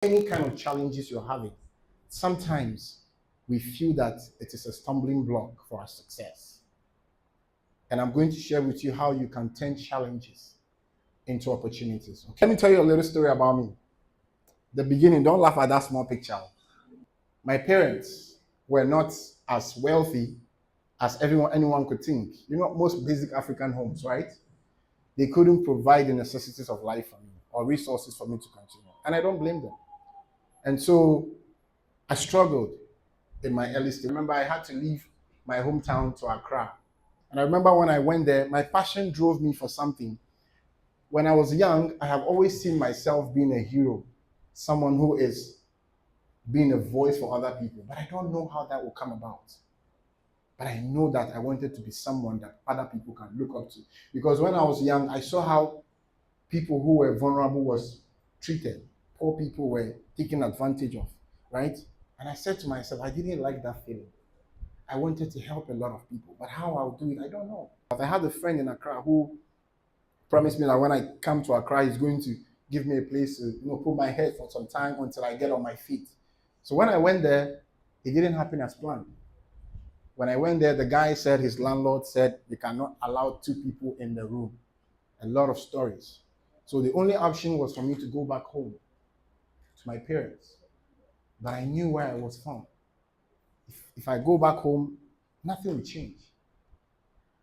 Any kind of challenges you're having, sometimes we feel that it is a stumbling block for our success. And I'm going to share with you how you can turn challenges into opportunities. Okay? Let me tell you a little story about me. The beginning, don't laugh at that small picture. My parents were not as wealthy as anyone could think. You know, most basic African homes, right? They couldn't provide the necessities of life for me or resources for me to continue. And I don't blame them. And so I struggled in my early stage. I remember I had to leave my hometown to Accra. And I remember when I went there, my passion drove me for something. When I was young, I have always seen myself being a hero, someone who is being a voice for other people. But I don't know how that will come about. But I know that I wanted to be someone that other people can look up to. Because when I was young, I saw how people who were vulnerable was treated. Poor people were taken advantage of, right? And I said to myself, I didn't like that feeling. I wanted to help a lot of people, but how I'll do it, I don't know. But I had a friend in Accra who promised me that when I come to Accra, he's going to give me a place to, put my head for some time until I get on my feet. So when I went there, it didn't happen as planned. When I went there, the guy said his landlord said you cannot allow two people in the room. A lot of stories. So the only option was for me to go back home to my parents. But I knew where I was from. If I go back home, nothing will change.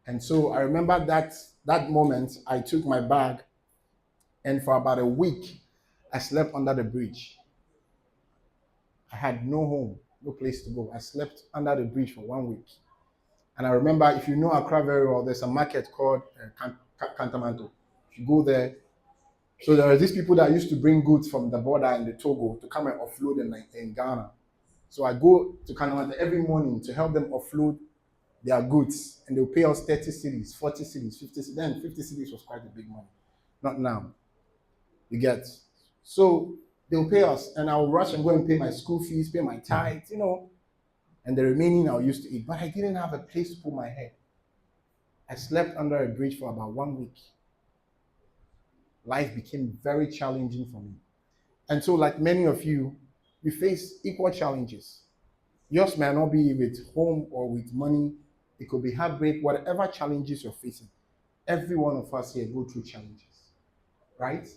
And so I remember that moment, I took my bag, and for about a week, I slept under the bridge. I had no home, no place to go. I slept under the bridge for 1 week. And I remember, if you know Accra very well, there's a market called Cantamanto. If you go there, so there are these people that used to bring goods from the border in the Togo to come and offload in Ghana. So I go to Cantamanto every morning to help them offload their goods, and they'll pay us 30 cities, 40 cities, 50 cities. Then 50 cities was quite a big money. Not now. You get. So they'll pay us, and I'll rush and go and pay my school fees, pay my tithes, and the remaining I'll use to eat. But I didn't have a place to put my head. I slept under a bridge for about 1 week. Life became very challenging for me. And so, like many of you, we face equal challenges. Yours may not be with home or with money. It could be heartbreak, whatever challenges you're facing. Every one of us here go through challenges, right?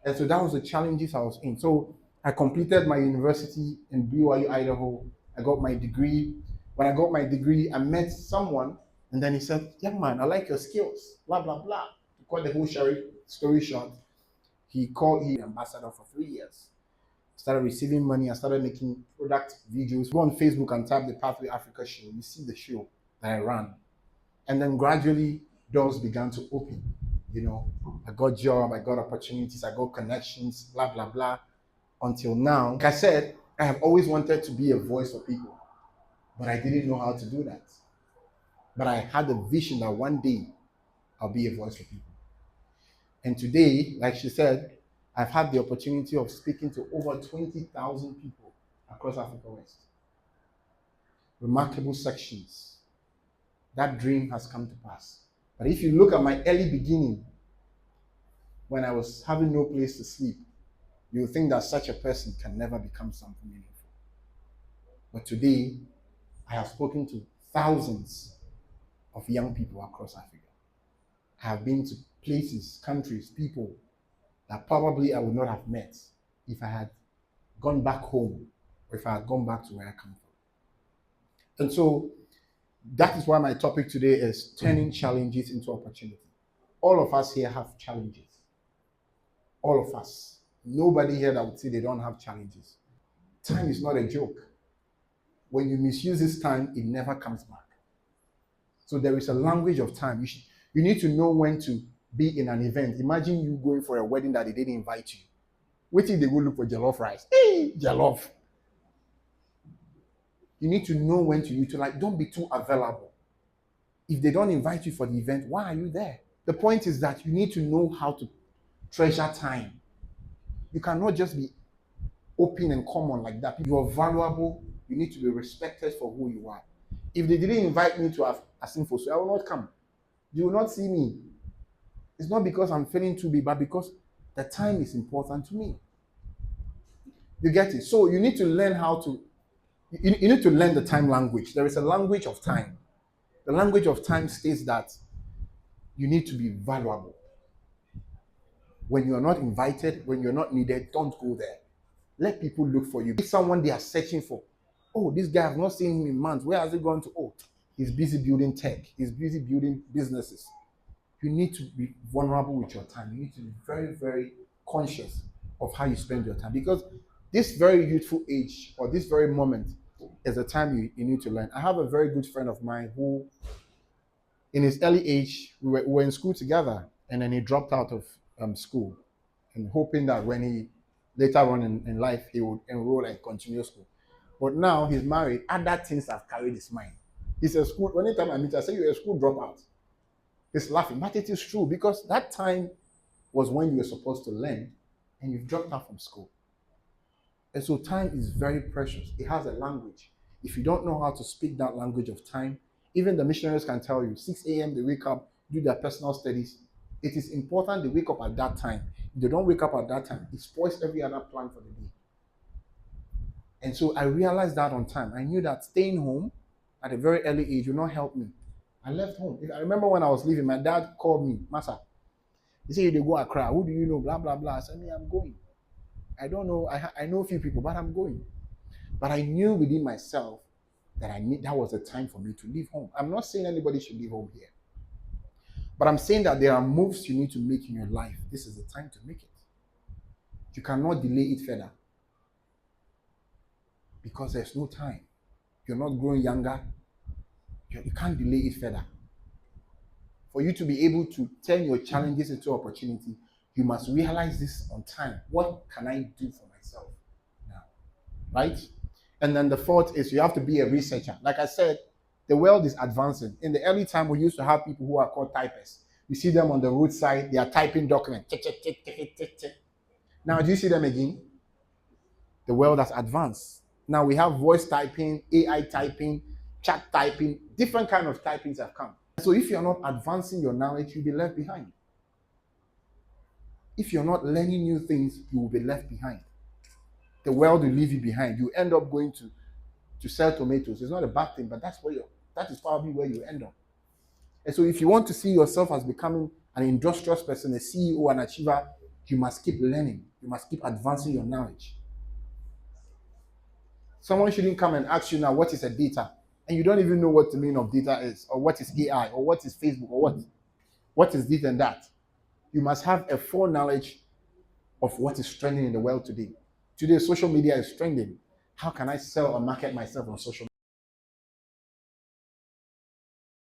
And so that was the challenges I was in. So I completed my university in BYU, Idaho. I got my degree. When I got my degree, I met someone, and then he said, "Young man, I like your skills, blah, blah, blah." To cut the whole story short, he ambassador for 3 years. Started receiving money. I started making product videos. Go on Facebook and type the Pathway Africa show. You see the show that I ran. And then gradually, doors began to open. I got job, I got opportunities, I got connections, blah, blah, blah. Until now, like I said, I have always wanted to be a voice for people, but I didn't know how to do that. But I had a vision that one day I'll be a voice for people. And today, like she said, I've had the opportunity of speaking to over 20,000 people across Africa West. Remarkable sections. That dream has come to pass. But if you look at my early beginning, when I was having no place to sleep, you would think that such a person can never become something meaningful. But today, I have spoken to thousands of young people across Africa. I have been to places, countries, people that probably I would not have met if I had gone back home or if I had gone back to where I come from. And so that is why my topic today is turning challenges into opportunity. All of us here have challenges. All of us. Nobody here that would say they don't have challenges. Time is not a joke. When you misuse this time, it never comes back. So there is a language of time. You need to know when to be in an event. Imagine you going for a wedding that they didn't invite you. Wait till they go look for jollof rice. Hey, jollof. You need to know when to utilize. Don't be too available. If they don't invite you for the event, why are you there? The point is that you need to know how to treasure time. You cannot just be open and common like that. You are valuable. You need to be respected for who you are. If they didn't invite me to a sinful, so I will not come. You will not see me. It's not because I'm feeling too big, but because the time is important to me. You get it? So you need to learn how to, you need to learn the time language. There is a language of time. The language of time states that you need to be valuable. When you're not invited, when you're not needed, don't go there. Let people look for you. Be someone they are searching for. Oh, this guy, I've not seen him in months. Where has he gone to? Oh, he's busy building tech. He's busy building businesses. You need to be vulnerable with your time. You need to be very, very conscious of how you spend your time, because this very youthful age or this very moment is the time you need to learn. I have a very good friend of mine who, in his early age, we were in school together, and then he dropped out of school, and hoping that when he later on in life he would enroll and continue school. But now he's married, other things have carried his mind. He's a school, anytime I meet, I say, you're a school dropout. He's laughing, but it is true, because that time was when you were supposed to learn, and you've dropped out from school. And so time is very precious. It has a language. If you don't know how to speak that language of time, even the missionaries can tell you 6 a.m. they wake up, do their personal studies. It is important they wake up at that time. If they don't wake up at that time, it spoils every other plan for the day. And so I realized that on time. I knew that staying home at a very early age would not help me. I left home. I remember when I was leaving, my dad called me, Massa. He said, you go Accra. Who do you know? Blah, blah, blah. I said, me, I'm going. I don't know. I know a few people, but I'm going. But I knew within myself that that was the time for me to leave home. I'm not saying anybody should leave home here. But I'm saying that there are moves you need to make in your life. This is the time to make it. You cannot delay it further, because there's no time. You're not growing younger. You can't delay it further. For you to be able to turn your challenges into opportunity, you must realize this on time. What can I do for myself now? Right? And then the fourth is you have to be a researcher. Like I said, the world is advancing. In the early time, we used to have people who are called typists. You see them on the roadside, they are typing documents. Now, do you see them again? The world has advanced. Now we have voice typing, AI typing, chat typing, different kind of typings have come. So if you're not advancing your knowledge, you'll be left behind. If you're not learning new things, you will be left behind. The world will leave you behind. You end up going to sell tomatoes. It's not a bad thing, but that is probably where you end up. And so if you want to see yourself as becoming an industrious person, a CEO, an achiever, you must keep learning. You must keep advancing your knowledge. Someone shouldn't come and ask you now, what is a data? And you don't even know what the meaning of data is, or what is AI, or what is Facebook, or what is this and that. You must have a full knowledge of what is trending in the world today. Today, social media is trending. How can I sell or market myself on social media?